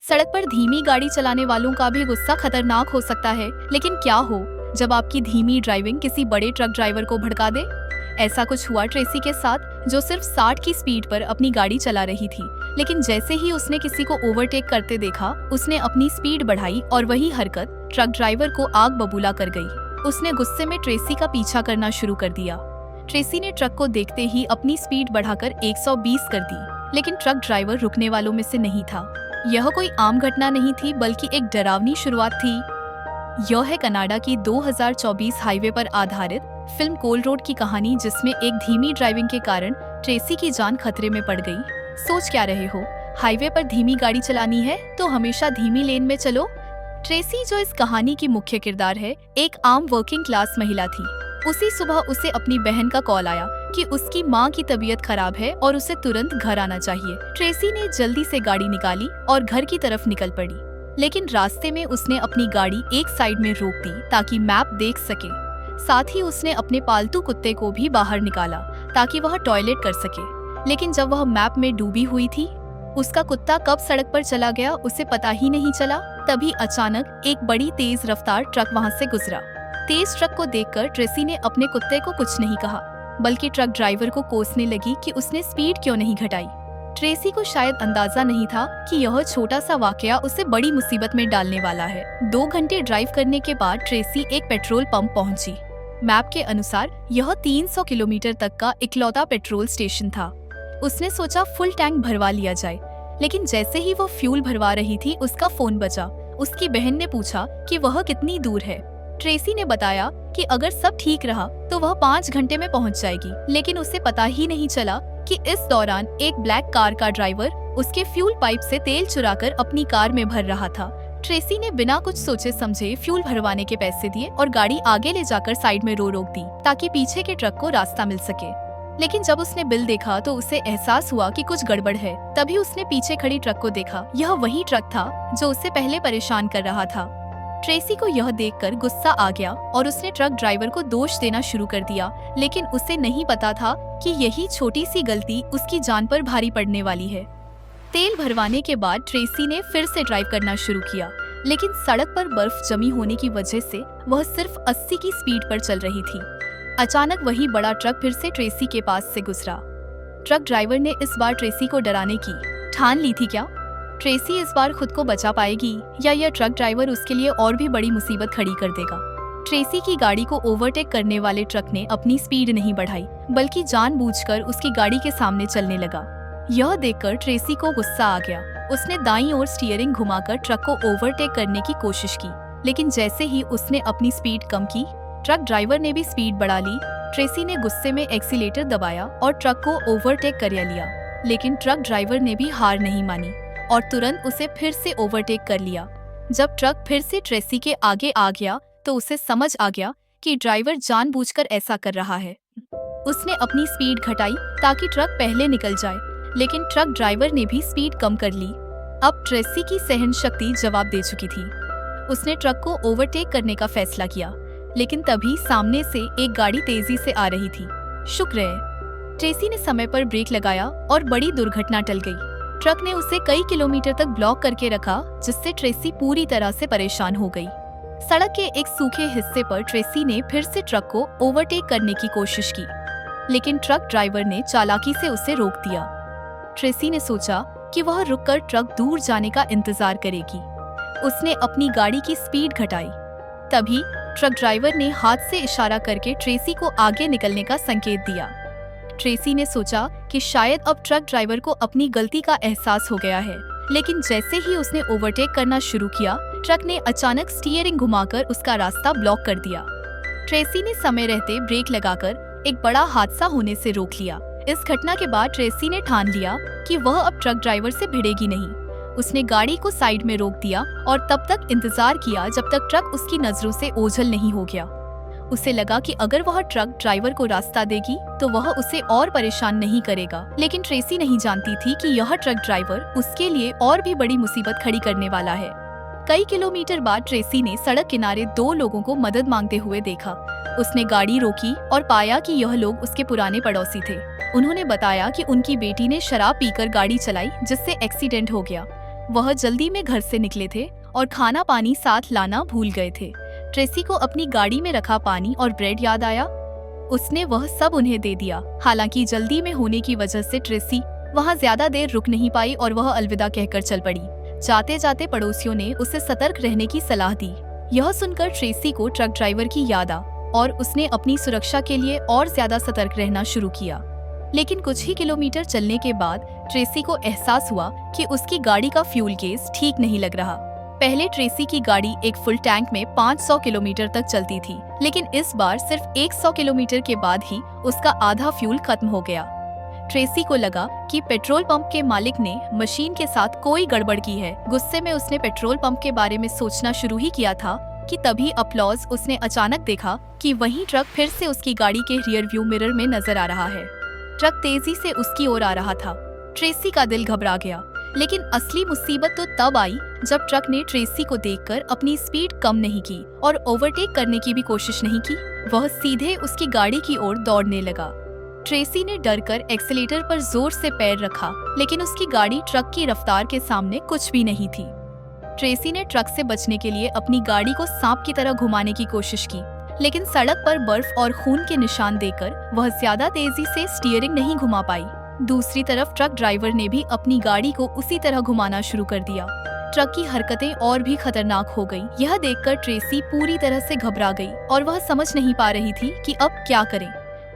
सड़क पर धीमी गाड़ी चलाने वालों का भी गुस्सा खतरनाक हो सकता है, लेकिन क्या हो जब आपकी धीमी ड्राइविंग किसी बड़े ट्रक ड्राइवर को भड़का दे। ऐसा कुछ हुआ ट्रेसी के साथ, जो सिर्फ 60 की स्पीड पर अपनी गाड़ी चला रही थी, लेकिन जैसे ही उसने किसी को ओवरटेक करते देखा, उसने अपनी स्पीड बढ़ाई और वही हरकत ट्रक ड्राइवर को आग बबूला कर गई। उसने गुस्से में ट्रेसी का पीछा करना शुरू कर दिया। ट्रेसी ने ट्रक को देखते ही अपनी स्पीड बढ़ाकर 120 कर दी, लेकिन ट्रक ड्राइवर रुकने वालों में से नहीं था। यह कोई आम घटना नहीं थी, बल्कि एक डरावनी शुरुआत थी। यह है कनाडा की 2024 हाईवे पर आधारित फिल्म कोल रोड की कहानी, जिसमें एक धीमी ड्राइविंग के कारण ट्रेसी की जान खतरे में पड़ गई। सोच क्या रहे हो, हाईवे पर धीमी गाड़ी चलानी है तो हमेशा धीमी लेन में चलो। ट्रेसी, जो इस कहानी की मुख्य किरदार है, एक आम वर्किंग क्लास महिला थी। उसी सुबह उसे अपनी बहन का कॉल आया कि उसकी मां की तबीयत खराब है और उसे तुरंत घर आना चाहिए। ट्रेसी ने जल्दी से गाड़ी निकाली और घर की तरफ निकल पड़ी, लेकिन रास्ते में उसने अपनी गाड़ी एक साइड में रोक दी ताकि मैप देख सके। साथ ही उसने अपने पालतू कुत्ते को भी बाहर निकाला ताकि वह टॉयलेट कर सके। लेकिन जब वह मैप में डूबी हुई थी, उसका कुत्ता कब सड़क पर चला गया उसे पता ही नहीं चला। तभी अचानक एक बड़ी तेज रफ्तार ट्रक वहां से गुजरा। तेज ट्रक को देखकर ट्रेसी ने अपने कुत्ते को कुछ नहीं कहा, बल्कि ट्रक ड्राइवर को कोसने लगी कि उसने स्पीड क्यों नहीं घटाई। ट्रेसी को शायद अंदाजा नहीं था कि यह छोटा सा वाकया उसे बड़ी मुसीबत में डालने वाला है। 2 घंटे ड्राइव करने के बाद ट्रेसी एक पेट्रोल पंप पहुंची। मैप के अनुसार यह 300 किलोमीटर तक का इकलौता पेट्रोल स्टेशन था। उसने सोचा फुल टैंक भरवा लिया जाए, लेकिन जैसे ही वो फ्यूल भरवा रही थी, उसका फोन बजा। उसकी बहन ने पूछा कि वह कितनी दूर है। ट्रेसी ने बताया कि अगर सब ठीक रहा तो वह 5 घंटे में पहुंच जाएगी, लेकिन उसे पता ही नहीं चला कि इस दौरान एक ब्लैक कार का ड्राइवर उसके फ्यूल पाइप से तेल चुराकर अपनी कार में भर रहा था। ट्रेसी ने बिना कुछ सोचे समझे फ्यूल भरवाने के पैसे दिए और गाड़ी आगे ले जाकर साइड में रोक दी ताकि पीछे के ट्रक को रास्ता मिल सके। लेकिन जब उसने बिल देखा तो उसे एहसास हुआ कि कुछ गड़बड़ है। तभी उसने पीछे खड़ी ट्रक को देखा। यह वही ट्रक था जो उसे पहले परेशान कर रहा था। ट्रेसी को यह देखकर गुस्सा आ गया और उसने ट्रक ड्राइवर को दोष देना शुरू कर दिया, लेकिन उसे नहीं पता था कि यही छोटी सी गलती उसकी जान पर भारी पड़ने वाली है। तेल भरवाने के बाद ट्रेसी ने फिर से ड्राइव करना शुरू किया, लेकिन सड़क पर बर्फ जमी होने की वजह से वह सिर्फ 80 की स्पीड पर चल रही थी। अचानक वही बड़ा ट्रक फिर से ट्रेसी के पास से गुजरा। ट्रक ड्राइवर ने इस बार ट्रेसी को डराने की ठान ली थी। क्या ट्रेसी इस बार खुद को बचा पाएगी या यह ट्रक ड्राइवर उसके लिए और भी बड़ी मुसीबत खड़ी कर देगा? ट्रेसी की गाड़ी को ओवरटेक करने वाले ट्रक ने अपनी स्पीड नहीं बढ़ाई, बल्कि जानबूझकर उसकी गाड़ी के सामने चलने लगा। यह देखकर ट्रेसी को गुस्सा आ गया। उसने दाईं ओर स्टीयरिंग घुमाकर ट्रक को ओवरटेक करने की कोशिश की, लेकिन जैसे ही उसने अपनी स्पीड कम की, ट्रक ड्राइवर ने भी स्पीड बढ़ा ली। ट्रेसी ने गुस्से में एक्सीलेटर दबाया और ट्रक को ओवरटेक कर लिया, लेकिन ट्रक ड्राइवर ने भी हार नहीं मानी और तुरंत उसे फिर से ओवरटेक कर लिया। जब ट्रक फिर से ट्रेसी के आगे आ गया तो उसे समझ आ गया कि ड्राइवर जानबूझकर ऐसा कर रहा है। उसने अपनी स्पीड घटाई ताकि ट्रक पहले निकल जाए, लेकिन ट्रक ड्राइवर ने भी स्पीड कम कर ली। अब ट्रेसी की सहन शक्ति जवाब दे चुकी थी। उसने ट्रक को ओवरटेक करने का फैसला किया, लेकिन तभी सामने से एक गाड़ी तेजी से आ रही थी। शुक्र है ट्रेसी ने समय पर ब्रेक लगाया और बड़ी दुर्घटना टल गई। ट्रक ने उसे कई किलोमीटर तक ब्लॉक करके रखा, जिससे ट्रेसी पूरी तरह से परेशान हो गई। सड़क के एक सूखे हिस्से पर ट्रेसी ने फिर से ट्रक को ओवरटेक करने की कोशिश की, लेकिन ट्रक ड्राइवर ने चालाकी से उसे रोक दिया। ट्रेसी ने सोचा कि वह रुककर ट्रक दूर जाने का इंतजार करेगी। उसने अपनी गाड़ी की स्पीड घटाई। तभी ट्रक ड्राइवर ने हाथ से इशारा करके ट्रेसी को आगे निकलने का संकेत दिया। ट्रेसी ने सोचा कि शायद अब ट्रक ड्राइवर को अपनी गलती का एहसास हो गया है, लेकिन जैसे ही उसने ओवरटेक करना शुरू किया, ट्रक ने अचानक स्टीयरिंग घुमाकर उसका रास्ता ब्लॉक कर दिया। ट्रेसी ने समय रहते ब्रेक लगाकर एक बड़ा हादसा होने से रोक लिया। इस घटना के बाद ट्रेसी ने ठान लिया कि वह अब ट्रक ड्राइवर से भिड़ेगी नहीं। उसने गाड़ी को साइड में रोक दिया और तब तक इंतजार किया जब तक ट्रक उसकी नजरों से ओझल नहीं हो गया। उसे लगा कि अगर वह ट्रक ड्राइवर को रास्ता देगी तो वह उसे और परेशान नहीं करेगा, लेकिन ट्रेसी नहीं जानती थी कि यह ट्रक ड्राइवर उसके लिए और भी बड़ी मुसीबत खड़ी करने वाला है। कई किलोमीटर बाद ट्रेसी ने सड़क किनारे 2 लोगों को मदद मांगते हुए देखा। उसने गाड़ी रोकी और पाया कि यह लोग उसके पुराने पड़ोसी थे। उन्होंने बताया कि उनकी बेटी ने शराब पीकर गाड़ी चलाई, जिससे एक्सीडेंट हो गया। वह जल्दी में घर से निकले थे और खाना पानी साथ लाना भूल गए थे। ट्रेसी को अपनी गाड़ी में रखा पानी और ब्रेड याद आया। उसने वह सब उन्हें दे दिया। हालांकि जल्दी में होने की वजह से ट्रेसी वहां ज्यादा देर रुक नहीं पाई और वह अलविदा कहकर चल पड़ी। जाते जाते पड़ोसियों ने उसे सतर्क रहने की सलाह दी। यह सुनकर ट्रेसी को ट्रक ड्राइवर की याद आ और उसने अपनी सुरक्षा के लिए और ज्यादा सतर्क रहना शुरू किया। लेकिन कुछ ही किलोमीटर चलने के बाद ट्रेसी को एहसास हुआ कि उसकी गाड़ी का फ्यूल गेज ठीक नहीं लग रहा। पहले ट्रेसी की गाड़ी एक फुल टैंक में 500 किलोमीटर तक चलती थी, लेकिन इस बार सिर्फ 100 किलोमीटर के बाद ही उसका आधा फ्यूल खत्म हो गया। ट्रेसी को लगा कि पेट्रोल पंप के मालिक ने मशीन के साथ कोई गड़बड़ की है। गुस्से में उसने पेट्रोल पंप के बारे में सोचना शुरू ही किया था कि तभी अपलॉज उसने अचानक देखा कि वही ट्रक फिर से उसकी गाड़ी के रियर व्यू मिरर में नजर आ रहा है। ट्रक तेजी से उसकी ओर आ रहा था। ट्रेसी का दिल घबरा गया, लेकिन असली मुसीबत तो तब आई जब ट्रक ने ट्रेसी को देखकर अपनी स्पीड कम नहीं की और ओवरटेक करने की भी कोशिश नहीं की। वह सीधे उसकी गाड़ी की ओर दौड़ने लगा। ट्रेसी ने डरकर एक्सीलेटर पर जोर से पैर रखा, लेकिन उसकी गाड़ी ट्रक की रफ्तार के सामने कुछ भी नहीं थी। ट्रेसी ने ट्रक से बचने के लिए अपनी गाड़ी को सांप की तरह घुमाने की कोशिश की, लेकिन सड़क पर बर्फ और खून के निशान देकर वह ज्यादा तेजी से स्टीयरिंग नहीं घुमा पाई। दूसरी तरफ ट्रक ड्राइवर ने भी अपनी गाड़ी को उसी तरह घुमाना शुरू कर दिया। ट्रक की हरकतें और भी खतरनाक हो गईं। यह देखकर ट्रेसी पूरी तरह से घबरा गई और वह समझ नहीं पा रही थी कि अब क्या करें।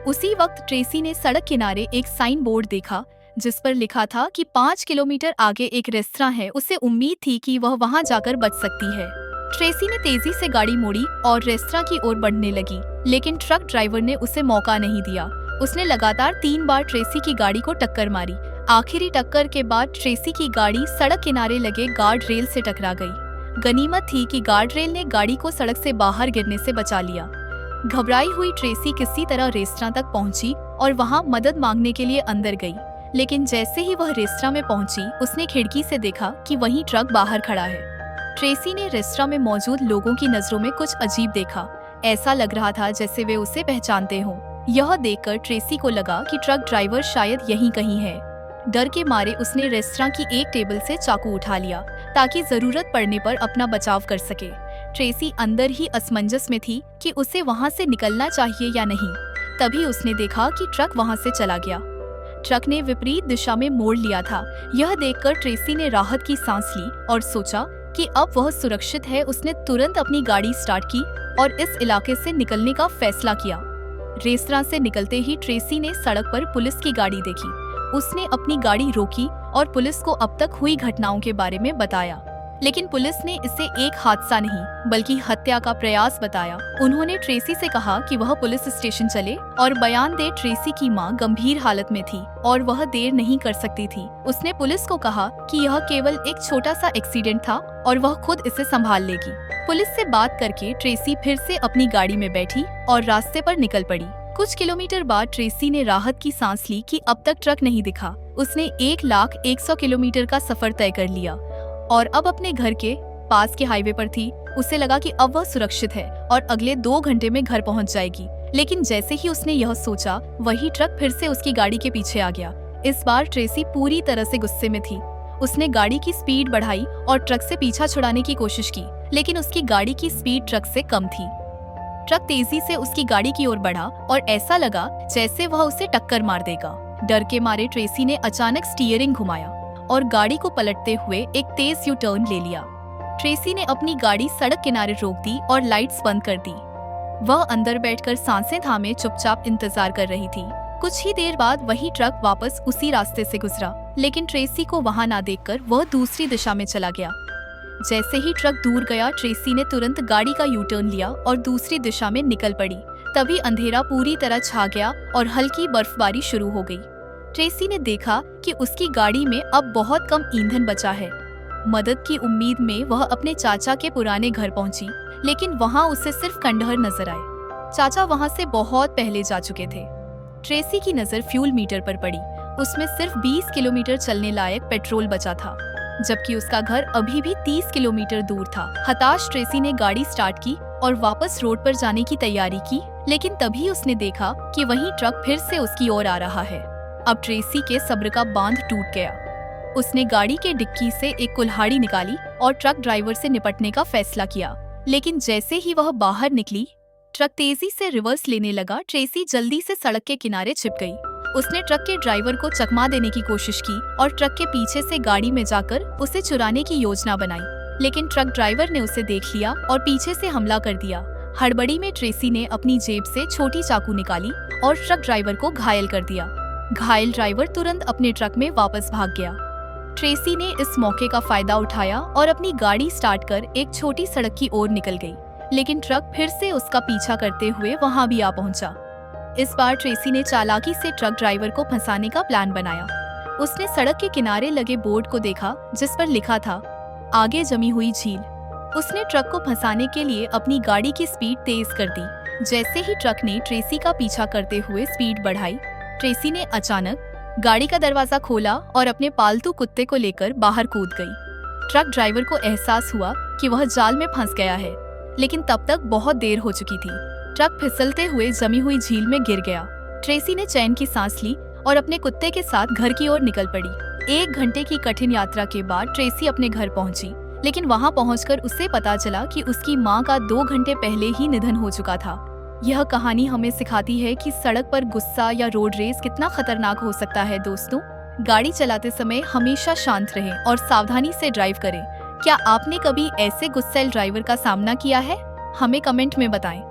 उसी वक्त ट्रेसी ने सड़क किनारे एक साइन बोर्ड देखा जिस पर लिखा था कि 5 किलोमीटर आगे एक रेस्तरां है। उसे उम्मीद थी कि वह वहां जाकर बच सकती है। ट्रेसी ने तेजी से गाड़ी मोड़ी और रेस्तरां की ओर बढ़ने लगी, लेकिन ट्रक ड्राइवर ने उसे मौका नहीं दिया। उसने लगातार 3 बार ट्रेसी की गाड़ी को टक्कर मारी। आखिरी टक्कर के बाद ट्रेसी की गाड़ी सड़क किनारे लगे गार्ड रेल से टकरा गई। गनीमत थी कि गार्ड रेल ने गाड़ी को सड़क से बाहर गिरने से बचा लिया। घबराई हुई ट्रेसी किसी तरह रेस्तरां तक पहुंची और वहां मदद मांगने के लिए अंदर गई। लेकिन जैसे ही वह रेस्तरां में पहुंची, उसने खिड़की से देखा कि वहीं ट्रक बाहर खड़ा है। ट्रेसी ने रेस्तरां में मौजूद लोगों की नजरों में कुछ अजीब देखा। ऐसा लग रहा था जैसे वे उसे पहचानते हों। यह देखकर ट्रेसी को लगा कि ट्रक ड्राइवर शायद यहीं कहीं है। डर के मारे उसने रेस्तरां की एक टेबल से चाकू उठा लिया ताकि जरूरत पड़ने पर अपना बचाव कर सके। ट्रेसी अंदर ही असमंजस में थी कि उसे वहां से निकलना चाहिए या नहीं। तभी उसने देखा कि ट्रक वहां से चला गया। ट्रक ने विपरीत दिशा में मोड़ लिया था। यह देखकर ट्रेसी ने राहत की सांस ली और सोचा कि अब वह सुरक्षित है। उसने तुरंत अपनी गाड़ी स्टार्ट की और इस इलाके से निकलने का फैसला किया। रेस्तरां से निकलते ही ट्रेसी ने सड़क पर पुलिस की गाड़ी देखी। उसने अपनी गाड़ी रोकी और पुलिस को अब तक हुई घटनाओं के बारे में बताया, लेकिन पुलिस ने इसे एक हादसा नहीं बल्कि हत्या का प्रयास बताया। उन्होंने ट्रेसी से कहा कि वह पुलिस स्टेशन चले और बयान दे। ट्रेसी की मां गंभीर हालत में थी और वह देर नहीं कर सकती थी। उसने पुलिस को कहा कि यह केवल एक छोटा सा एक्सीडेंट था और वह खुद इसे संभाल लेगी। पुलिस से बात करके ट्रेसी फिर से अपनी गाड़ी में बैठी और रास्ते पर निकल पड़ी। कुछ किलोमीटर बाद ट्रेसी ने राहत की सांस ली कि अब तक ट्रक नहीं दिखा। उसने 1,01,000 किलोमीटर का सफर तय कर लिया और अब अपने घर के पास के हाईवे पर थी। उसे लगा कि अब वह सुरक्षित है और अगले 2 घंटे में घर पहुंच जाएगी। लेकिन जैसे ही उसने यह सोचा, वही ट्रक फिर से उसकी गाड़ी के पीछे आ गया। इस बार ट्रेसी पूरी तरह से गुस्से में थी। उसने गाड़ी की स्पीड बढ़ाई और ट्रक से पीछा छुड़ाने की कोशिश की, लेकिन उसकी गाड़ी की स्पीड ट्रक से कम थी। ट्रक तेजी से उसकी गाड़ी की ओर बढ़ा और ऐसा लगा जैसे वह उसे टक्कर मार देगा। डर के मारे ट्रेसी ने अचानक स्टीयरिंग घुमाया और गाड़ी को पलटते हुए एक तेज यू टर्न ले लिया। ट्रेसी ने अपनी गाड़ी सड़क किनारे रोक दी और लाइट्स बंद कर दी। वह अंदर बैठकर सांसें थामे चुपचाप इंतजार कर रही थी। कुछ ही देर बाद वही ट्रक वापस उसी रास्ते से गुजरा, लेकिन ट्रेसी को वहां ना देखकर वह दूसरी दिशा में चला गया। जैसे ही ट्रक दूर गया, ट्रेसी ने तुरंत गाड़ी का यू टर्न लिया और दूसरी दिशा में निकल पड़ी। तभी अंधेरा पूरी तरह छा गया और हल्की बर्फबारी शुरू हो गई। ट्रेसी ने देखा कि उसकी गाड़ी में अब बहुत कम ईंधन बचा है। मदद की उम्मीद में वह अपने चाचा के पुराने घर पहुंची, लेकिन वहां उसे सिर्फ खंडहर नजर आए। चाचा वहां से बहुत पहले जा चुके थे। ट्रेसी की नजर फ्यूल मीटर पर पड़ी। उसमें सिर्फ 20 किलोमीटर चलने लायक पेट्रोल बचा था, जबकि उसका घर अभी भी 30 किलोमीटर दूर था। हताश ट्रेसी ने गाड़ी स्टार्ट की और वापस रोड पर जाने की तैयारी की, लेकिन तभी उसने देखा कि वही ट्रक फिर से उसकी ओर आ रहा है। अब ट्रेसी के सब्र का बांध टूट गया। उसने गाड़ी के डिक्की से एक कुल्हाड़ी निकाली और ट्रक ड्राइवर से निपटने का फैसला किया। लेकिन जैसे ही वह बाहर निकली, ट्रक तेजी से रिवर्स लेने लगा। ट्रेसी जल्दी से सड़क के किनारे छिप गई। उसने ट्रक के ड्राइवर को चकमा देने की कोशिश की और ट्रक के पीछे से गाड़ी में जाकर उसे चुराने की योजना बनाई। लेकिन ट्रक ड्राइवर ने उसे देख लिया और पीछे से हमला कर दिया। हड़बड़ी में ट्रेसी ने अपनी जेब से छोटी चाकू निकाली और ट्रक ड्राइवर को घायल कर दिया। घायल ड्राइवर तुरंत अपने ट्रक में वापस भाग गया। ट्रेसी ने इस मौके का फायदा उठाया और अपनी गाड़ी स्टार्ट कर एक छोटी सड़क की ओर निकल गई। लेकिन ट्रक फिर से उसका पीछा करते हुए वहां भी आ पहुंचा। इस बार ट्रेसी ने चालाकी से ट्रक ड्राइवर को फंसाने का प्लान बनाया। उसने सड़क के किनारे लगे बोर्ड को देखा जिस पर लिखा था, आगे जमी हुई झील। उसने ट्रक को फंसाने के लिए अपनी गाड़ी की स्पीड तेज कर दी। जैसे ही ट्रक ने ट्रेसी का पीछा करते हुए स्पीड बढ़ाई, ट्रेसी ने अचानक गाड़ी का दरवाजा खोला और अपने पालतू कुत्ते को लेकर बाहर कूद गई। ट्रक ड्राइवर को एहसास हुआ कि वह जाल में फंस गया है, लेकिन तब तक बहुत देर हो चुकी थी। ट्रक फिसलते हुए जमी हुई झील में गिर गया। ट्रेसी ने चैन की सांस ली और अपने कुत्ते के साथ घर की ओर निकल पड़ी। 1 घंटे की कठिन यात्रा के बाद ट्रेसी अपने घर पहुंची, लेकिन वहां पहुंचकर उसे पता चला कि उसकी मां का 2 घंटे पहले ही निधन हो चुका था। यह कहानी हमें सिखाती है कि सड़क पर गुस्सा या रोड रेस कितना खतरनाक हो सकता है। दोस्तों, गाड़ी चलाते समय हमेशा शांत रहें और सावधानी से ड्राइव करें। क्या आपने कभी ऐसे गुस्सैल ड्राइवर का सामना किया है? हमें कमेंट में बताएं।